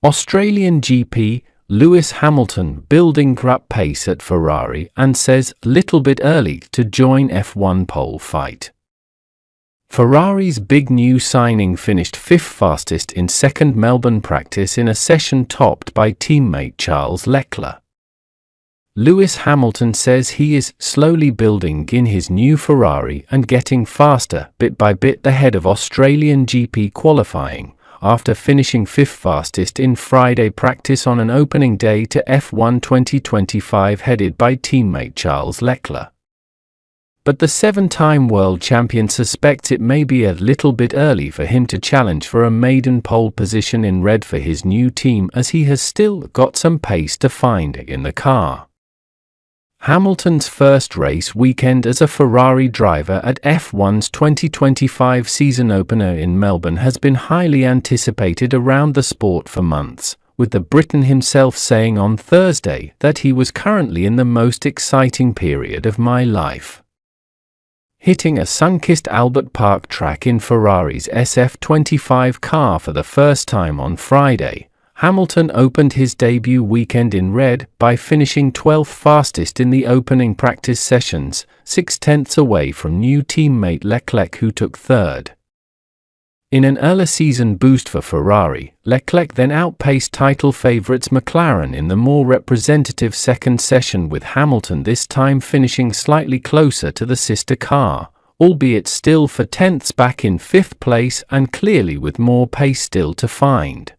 Australian GP Lewis Hamilton building up pace at Ferrari and says little bit early to join F1 pole fight. Ferrari's big new signing finished fifth fastest in second Melbourne practice in a session topped by teammate Charles Leclerc. Lewis Hamilton says he is slowly building in his new Ferrari and getting faster bit by bit ahead of Australian GP qualifying, after finishing fifth fastest in Friday practice on an opening day to F1 2025 headed by teammate Charles Leclerc. But the seven-time world champion suspects it may be a little bit early for him to challenge for a maiden pole position in red for his new team, as he has still got some pace to find in the car. Hamilton's first race weekend as a Ferrari driver at F1's 2025 season opener in Melbourne has been highly anticipated around the sport for months, with the Briton himself saying on Thursday that he was currently in the most exciting period of my life. Hitting a sun-kissed Albert Park track in Ferrari's SF25 car for the first time on Friday, Hamilton opened his debut weekend in red by finishing 12th fastest in the opening practice sessions, 6/10 away from new teammate Leclerc, who took third. In an early season boost for Ferrari, Leclerc then outpaced title favourites McLaren in the more representative second session, with Hamilton this time finishing slightly closer to the sister car, albeit still for tenths back in fifth place and clearly with more pace still to find.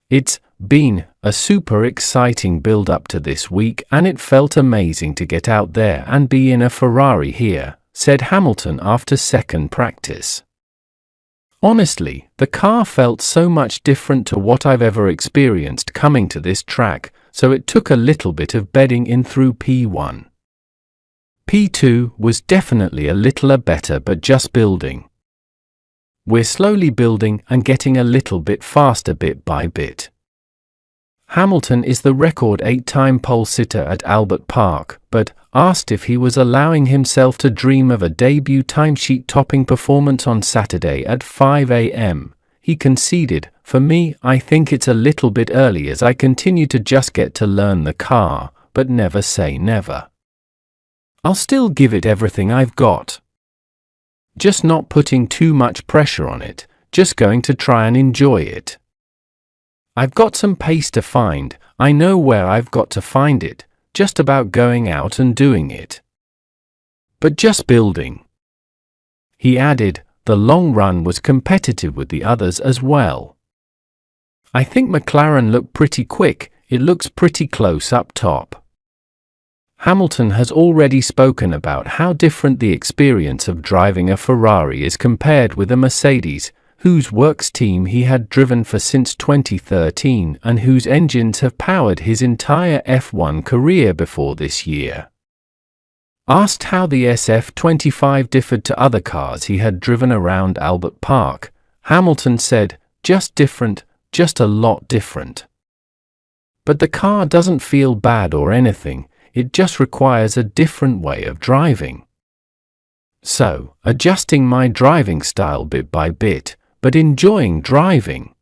It's been a super exciting build-up to this week, and it felt amazing to get out there and be in a Ferrari here, said Hamilton after second practice. Honestly, the car felt so much different to what I've ever experienced coming to this track, so it took a little bit of bedding in through P1. P2 was definitely a little better, but just building. We're slowly building and getting a little bit faster bit by bit. Hamilton is the record 8-time pole sitter at Albert Park, but asked if he was allowing himself to dream of a debut timesheet topping performance on Saturday at 5 a.m, he conceded, "For me, I think it's a little bit early as I continue to just get to learn the car, but never say never. I'll still give it everything I've got. Just not putting too much pressure on it, just going to try and enjoy it. I've got some pace to find, I know where I've got to find it, just about going out and doing it. But just building." He added, the long run was competitive with the others as well. "I think McLaren look pretty quick, it looks pretty close up top." Hamilton has already spoken about how different the experience of driving a Ferrari is compared with a Mercedes, whose works team he had driven for since 2013 and whose engines have powered his entire F1 career before this year. Asked how the SF25 differed to other cars he had driven around Albert Park, Hamilton said, "Just different, just a lot different. But the car doesn't feel bad or anything, it just requires a different way of driving. So, adjusting my driving style bit by bit, but enjoying driving."